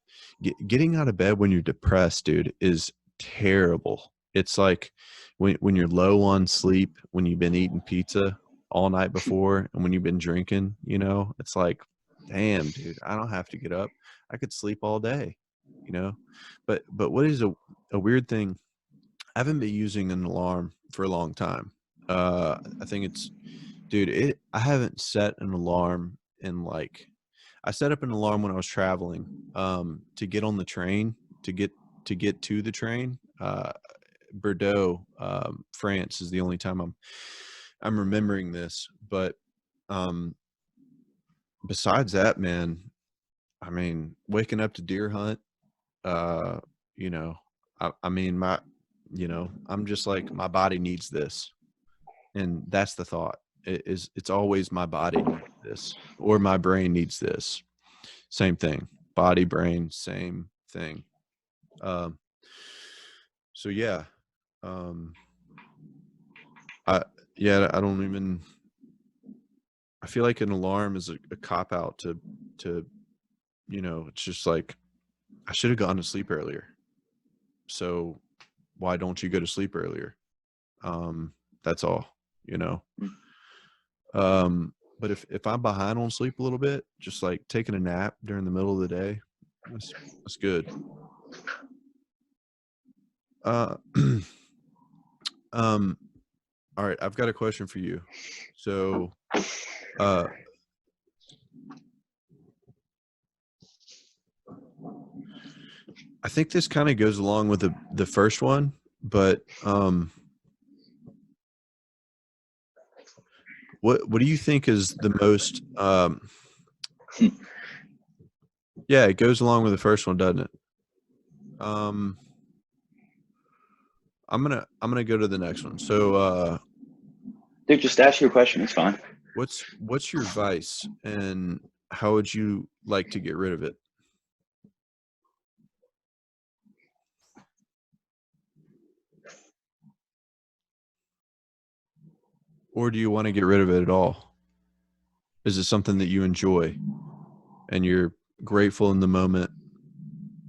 getting out of bed when you're depressed, dude, is terrible. It's like when you're low on sleep, when you've been eating pizza all night before, and when you've been drinking. You know, it's like, damn, dude, I don't have to get up. I could sleep all day. You know, but what is a weird thing? I haven't been using an alarm for a long time. I think it's, dude, I haven't set an alarm in like, I set up an alarm when I was traveling, to get on the train, to get to the train. Bordeaux, France is the only time I'm remembering this. But um, besides that, man, I mean, waking up to deer hunt, uh, you know, I mean, I'm just like, my body needs this. And that's the thought. It's always my body needs this, or my brain needs this. Same thing. Body, brain, same thing. Um, so yeah. Um, I yeah, I don't even, I feel like an alarm is a cop out to it's just like, I should have gone to sleep earlier. So why don't you go to sleep earlier? That's all, you know. But if I'm behind on sleep a little bit, just like taking a nap during the middle of the day, that's good. Uh, um, all right, I've got a question for you. So, uh, I think this kind of goes along with the first one, but what do you think is the most yeah, it goes along with the first one, doesn't it? Um, I'm gonna go to the next one. So, Dude, just ask your question. It's fine. what's your vice, and how would you like to get rid of it? Or do you want to get rid of it at all? Is it something that you enjoy and you're grateful in the moment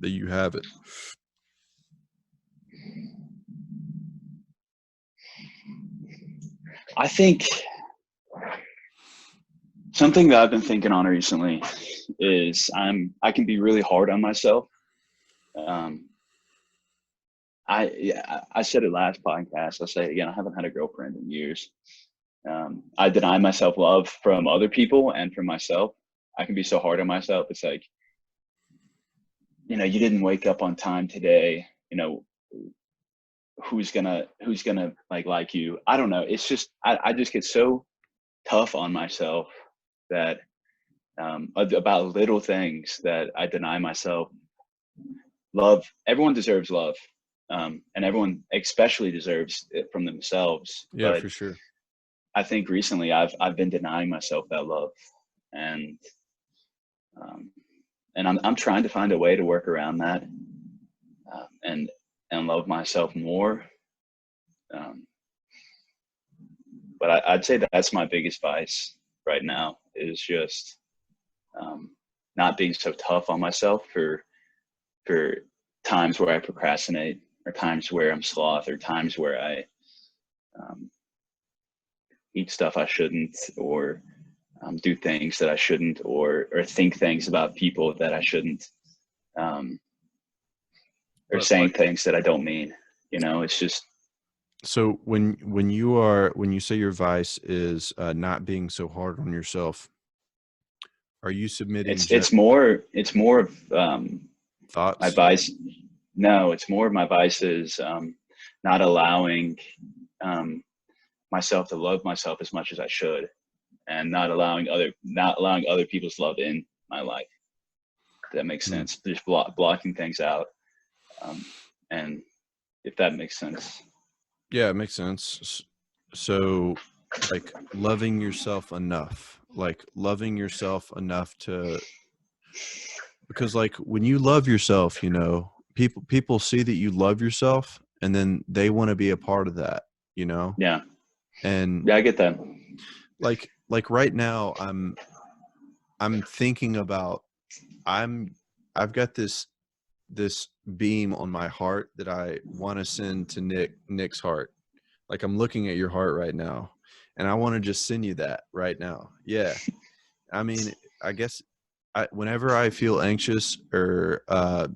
that you have it? I think something that I've been thinking on recently is I can be really hard on myself. Um, I said it last podcast. I'll say it again. I haven't had a girlfriend in years. I deny myself love from other people and from myself. I can be so hard on myself. It's like, you didn't wake up on time today. Who's gonna like you? I don't know. It's just I just get so tough on myself that about little things that I deny myself love. Everyone deserves love, and everyone especially deserves it from themselves. Yeah, But for sure. I think recently I've been denying myself that love, and um, I'm trying to find a way to work around that, and love myself more. Um, but I'd say that's my biggest vice right now is just um, not being so tough on myself for times where I procrastinate, or times where I'm sloth, or times where um, eat stuff I shouldn't, or do things that I shouldn't, or think things about people that I shouldn't, or But saying like, things that I don't mean. It's just so when you say your vice is not being so hard on yourself, are you submitting it's more of my thoughts? vice. No, it's more of my vices, not allowing um, myself to love myself as much as I should, and not allowing other people's love in my life. If that makes Hmm. sense. Just blocking things out, and if that makes sense. Yeah, it makes sense. So, like loving yourself enough to, because like when you love yourself, people see that you love yourself, and then they want to be a part of that, Yeah, and yeah, I get that. like right now, I'm thinking about I'm I've got this beam on my heart that I want to send to Nick's heart. Like I'm looking at your heart right now, and I want to just send you that right now. Yeah. I mean, I guess whenever I feel anxious or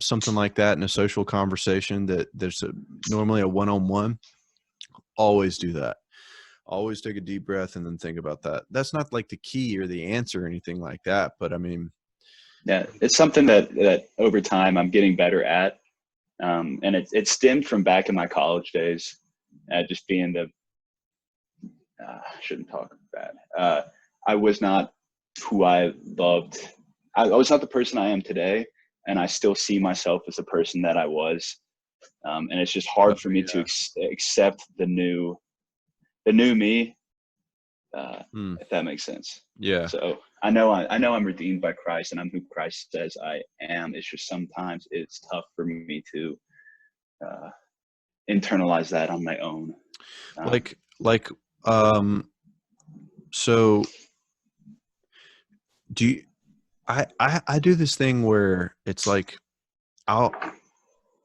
something like that in a social conversation that there's normally a one-on-one, always do that. Always take a deep breath and then think about that. That's not like the key or the answer or anything like that, but I mean, Yeah, it's something that over time I'm getting better at, and it stemmed from back in my college days, just being the I shouldn't talk bad. I was not who I loved. I was not the person I am today, and I still see myself as the person that I was. And it's just oh hard for me to yeah. accept the new me, Hmm. if that makes sense. Yeah. So I know I'm redeemed by Christ, and I'm who Christ says I am. It's just sometimes it's tough for me to uh, internalize that on my own. Um, Like um so do you I do this thing where it's like I'll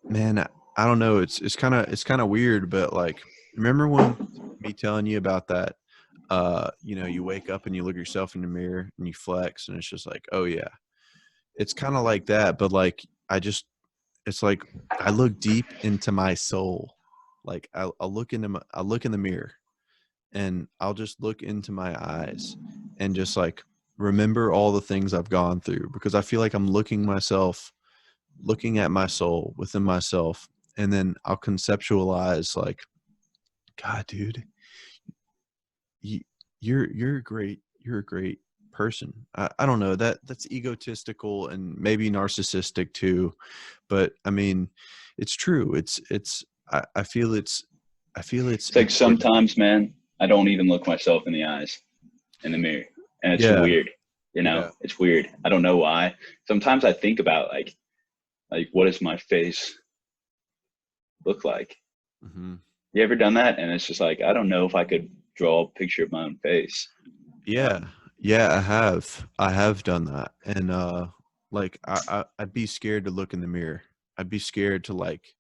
man, I don't know, it's kind of weird, but like remember when me telling you about that you wake up and you look at yourself in the mirror and you flex and it's just like, "Oh yeah." It's kind of like that, but like it's like I look deep into my soul. Like I look in the mirror and I'll just look into my eyes and just like remember all the things I've gone through because I feel like I'm looking at my soul within myself, and then I'll conceptualize like, God, dude, you, you're a great person. I don't know, that's egotistical and maybe narcissistic too, but I mean, it's true. I feel it's it's like important. sometimes, man, I don't even look myself in the eyes in the mirror, and it's Yeah, weird. yeah. It's weird. I don't know why. Sometimes I think about like what does my face look like? Hmm. You ever done that? And it's just like I don't know if I could draw a picture of my own face. Yeah. Um, Yeah, I have done that. And like I'd be scared to look in the mirror. I'd be scared to like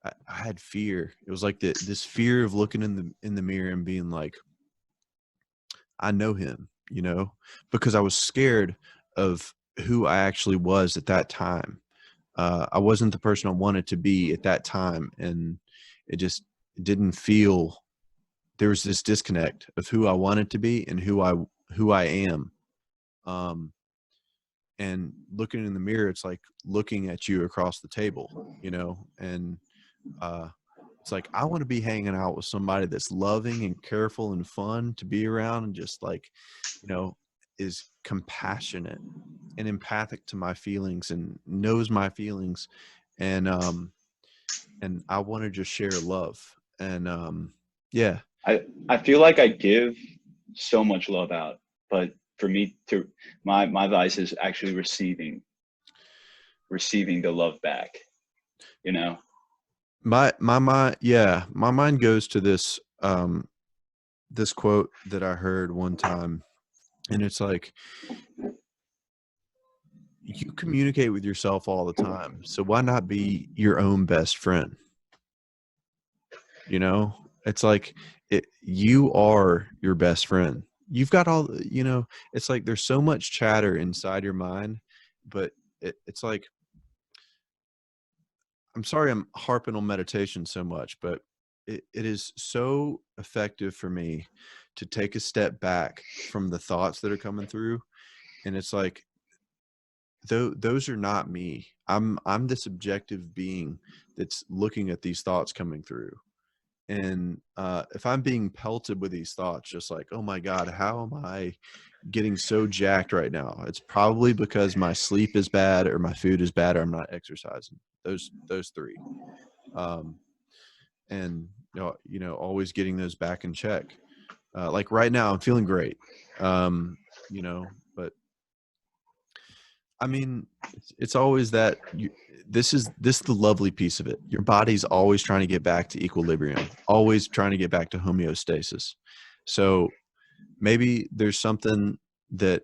I had fear. It was like this fear of looking in the mirror and being like, I know him, because I was scared of who I actually was at that time. I wasn't the person I wanted to be at that time, and it just didn't feel. There was this disconnect of who I wanted to be and who I am. Um, and looking in the mirror, it's like looking at you across the table, and uh, it's like I want to be hanging out with somebody that's loving and careful and fun to be around, and just like, you know, is compassionate and empathic to my feelings and knows my feelings, and I want to just share love, and yeah. I feel like I give so much love out, but for me to my vice is actually receiving the love back. You know, My mind, yeah, my mind goes to this quote that I heard one time, and it's like, you communicate with yourself all the time, so why not be your own best friend? You know, It's like you are your best friend. You've got all, it's like there's so much chatter inside your mind, but it's like, I'm sorry I'm harping on meditation so much, but it is so effective for me to take a step back from the thoughts that are coming through. And it's like, those are not me. I'm this objective being that's looking at these thoughts coming through. And if I'm being pelted with these thoughts, just like, oh my God, how am I getting so jacked right now? It's probably because my sleep is bad or my food is bad or I'm not exercising. Those three. Um, and always getting those back in check. Like right now, I'm feeling great. But I mean, it's always that this is the lovely piece of it. Your body's always trying to get back to equilibrium, always trying to get back to homeostasis. So maybe there's something that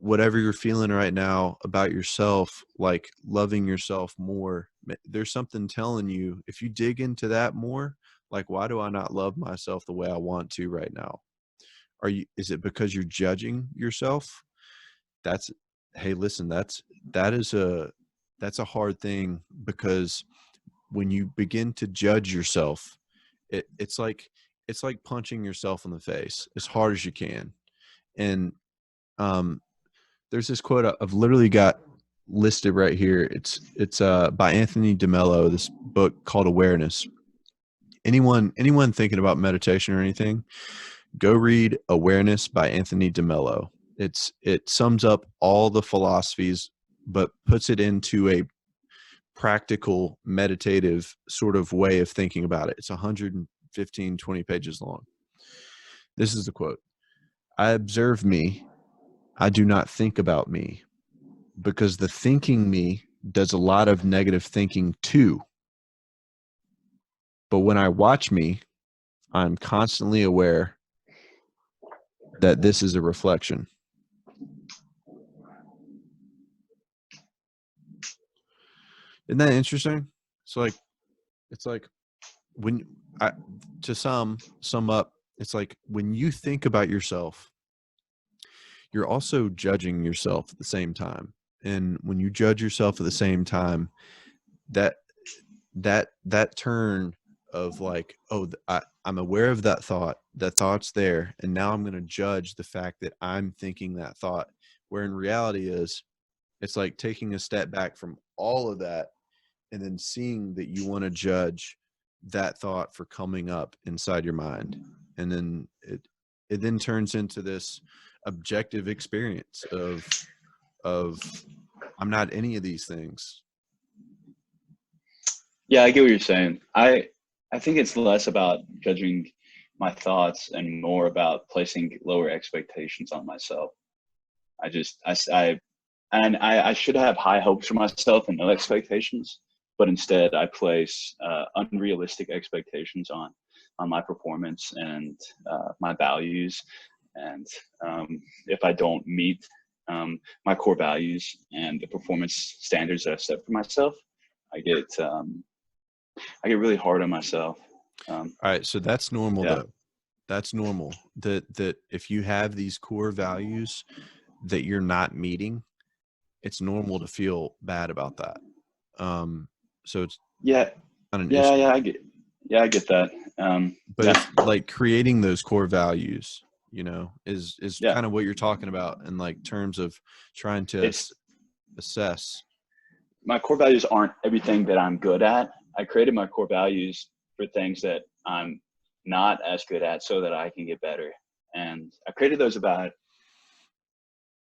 whatever you're feeling right now about yourself, like loving yourself more, there's something telling you, if you dig into that more, like, why do I not love myself the way I want to right now? Is it because you're judging yourself? That's, hey, listen, that's a hard thing, because when you begin to judge yourself, it's like punching yourself in the face as hard as you can. And there's this quote I've literally got listed right here. It's by Anthony DeMello, this book called Awareness. Anyone thinking about meditation or anything, go read Awareness by Anthony DeMello. It sums up all the philosophies, but puts it into a practical, meditative sort of way of thinking about it. It's 115, 20 pages long. This is the quote: I observe me. I do not think about me, because the thinking me does a lot of negative thinking too. But when I watch me, I'm constantly aware that this is a reflection. Isn't that interesting? It's like when to sum up, it's like when you think about yourself, you're also judging yourself at the same time. And when you judge yourself at the same time, that turn of like, oh, I'm aware of that thought's there, and now I'm going to judge the fact that I'm thinking that thought, where in reality it's like taking a step back from all of that and then seeing that you want to judge that thought for coming up inside your mind. And then it then turns into this objective experience of I'm not any of these things. Yeah, I get what you're saying. I think it's less about judging my thoughts and more about placing lower expectations on myself. I should have high hopes for myself and no expectations, but instead I place unrealistic expectations on my performance and my values. And if I don't meet my core values and the performance standards that I've set for myself, I get really hard on myself. All right, so that's normal. Yeah. Though. That's normal. That if you have these core values that you're not meeting, it's normal to feel bad about that. So it's Yeah. not an Yeah. issue. Yeah, I get that. But yeah. it's like creating those core values, is Yeah. kind of what you're talking about in like terms of trying to assess. My core values aren't everything that I'm good at. I created my core values for things that I'm not as good at so that I can get better. And I created those about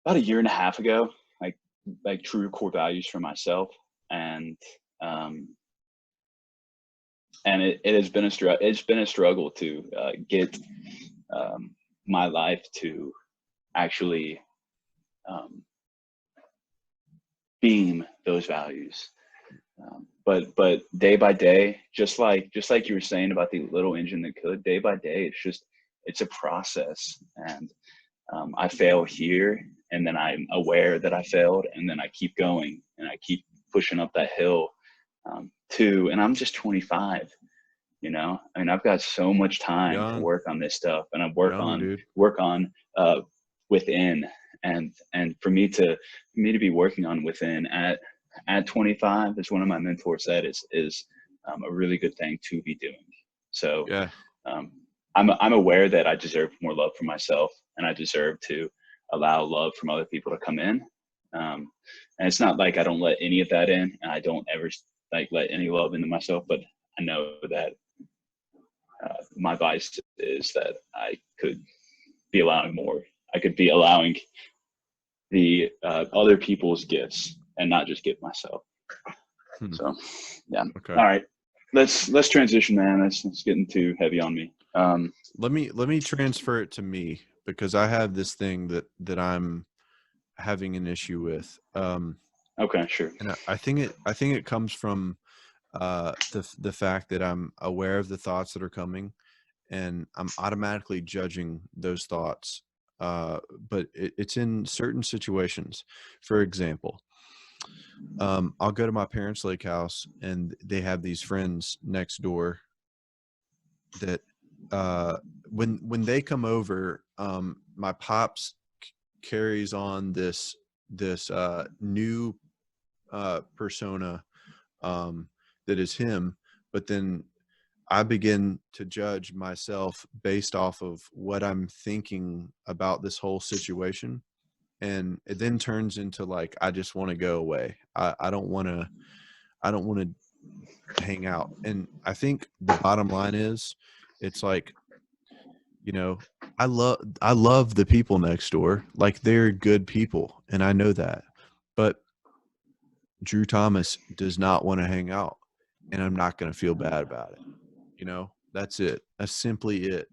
a year and a half ago, like true core values for myself. And it has been a struggle to get my life to actually beam those values. But day by day, just like you were saying about the little engine that could, day by day, it's a process. And I fail here, and then I'm aware that I failed, and then I keep going and I keep pushing up that hill too. And I'm just 25. You know, I mean, I've got so much time to Young, work on this stuff, and I young dude. work on within, and for me to be working on within at 25, as one of my mentors said, is a really good thing to be doing. So Yeah. um, I'm aware that I deserve more love for myself, and I deserve to allow love from other people to come in. And it's not like I don't let any of that in, and I don't ever like let any love into myself, but I know that my vice is that I could be allowing more. I could be allowing the other people's gifts and not just give myself. So, yeah. Okay. All right, let's transition, man. It's getting too heavy on me. Let me transfer it to me, because I have this thing that I'm having an issue with. Okay, sure. And I think it comes from the fact that I'm aware of the thoughts that are coming, and I'm automatically judging those thoughts. But it's in certain situations. For example, I'll go to my parents' lake house, and they have these friends next door that when they come over, my pops carries on this new persona, that is him, but then I begin to judge myself based off of what I'm thinking about this whole situation. And it then turns into like, I just want to go away. I don't want to hang out. And I think the bottom line is, it's like, I love the people next door. Like, they're good people, and I know that. But Drew Thomas does not want to hang out, and I'm not going to feel bad about it. That's it. That's simply it.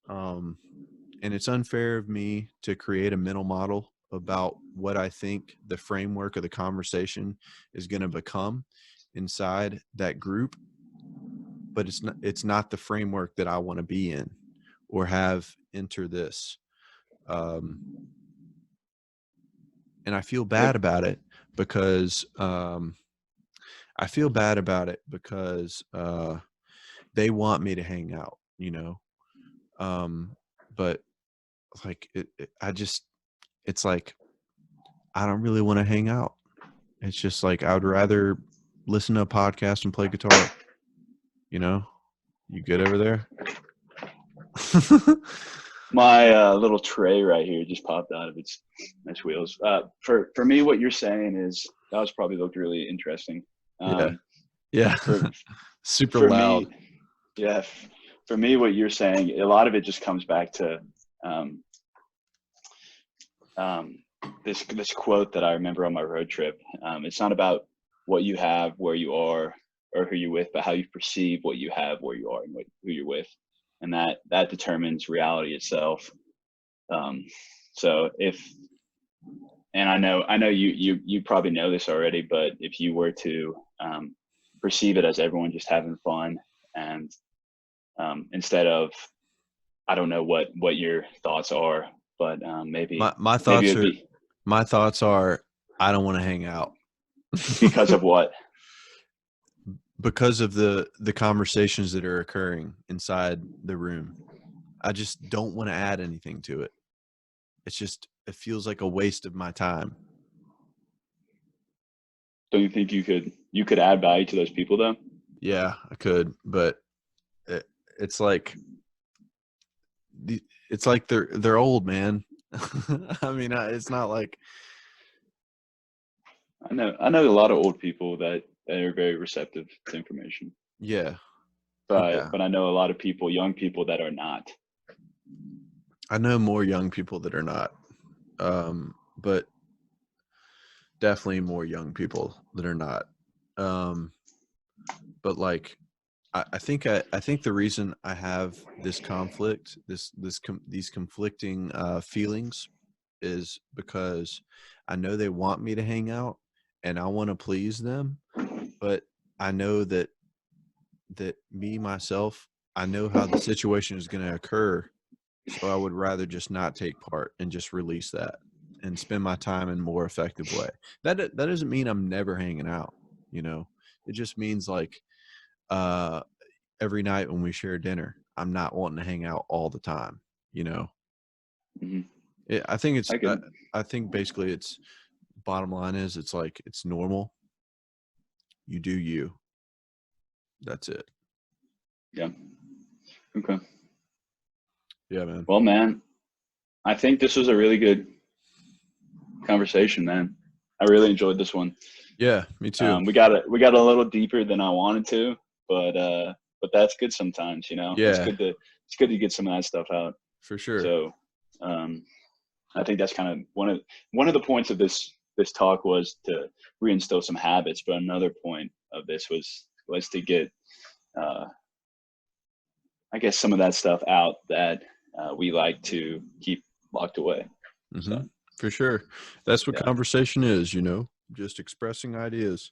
And it's unfair of me to create a mental model about what I think the framework of the conversation is going to become inside that group, but it's not the framework that I want to be in or have enter this. And I feel bad about it because they want me to hang out, but like it's like, I don't really want to hang out. It's just like, I would rather listen to a podcast and play guitar. You good over there? My little tray right here just popped out of its wheels. For me, what you're saying is that was probably looked really interesting. Yeah. Yeah. For Super for loud. me, yeah. For me, what you're saying, a lot of it just comes back to um, this quote that I remember on my road trip. It's not about what you have, where you are, or who you're with, but how you perceive what you have, where you are, and who you're with, and that determines reality itself. So and I know you probably know this already, but if you were to perceive it as everyone just having fun, and instead of, I don't know what your thoughts are, but maybe My maybe thoughts it'd are be my thoughts are I don't want to hang out. because of what? Because of the conversations that are occurring inside the room. I just don't want to add anything to it. It feels like a waste of my time. Don't you think you could add value to those people though? Yeah, I could, but it's like they're old, man. I mean, it's not like, I know a lot of old people that are very receptive to information, yeah, yeah. but I know a lot of people, young people, that are not. I know more young people that are not, but definitely more young people that are not. But like, I think the reason I have this conflict, these conflicting feelings, is because I know they want me to hang out, and I want to please them, but I know that me myself, I know how the situation is going to occur, so I would rather just not take part and just release that and spend my time in a more effective way. That doesn't mean I'm never hanging out. It just means like, uh every night when we share dinner. I'm not wanting to hang out all the time, you know. Mhm. I think it's I could. I think basically it's bottom line is it's like it's normal. You do you. That's it. Yeah. Okay. Yeah, man. Well, man, I think this was a really good conversation, man. I really enjoyed this one. Yeah, me too. We got a little deeper than I wanted to, but that's good sometimes, you know. Yeah, It's good to get some of that stuff out. for sure. So um, I think that's kind of one of the points of this talk was to reinstill some habits, but another point of this was to get I guess some of that stuff out that we like to keep locked away. Hmm. So For sure. That's what yeah, conversation is, you know, just expressing ideas.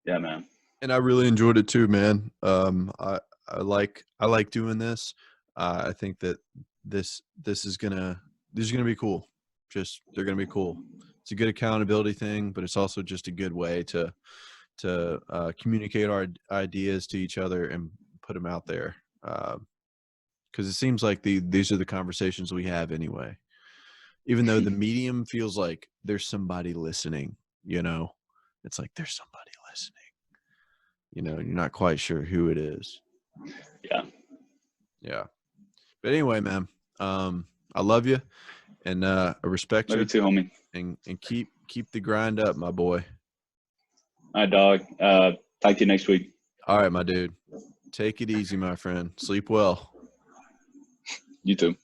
yeah, man. And I really enjoyed it too, man. I like doing this. I think that this is gonna be cool. Just they're gonna be cool. It's a good accountability thing, but it's also just a good way to communicate our ideas to each other and put them out there. Because it seems like these are the conversations we have anyway. Even though the medium feels like there's somebody listening, you know, it's like there's somebody listening. You know, you're not quite sure who it is. Yeah, Yeah. But anyway, man, I love you and I respect love you you too, homie. and keep the grind up, my boy. All right, dog. Talk to you next week. All right, my dude. Take it easy, my friend. Sleep well. You too.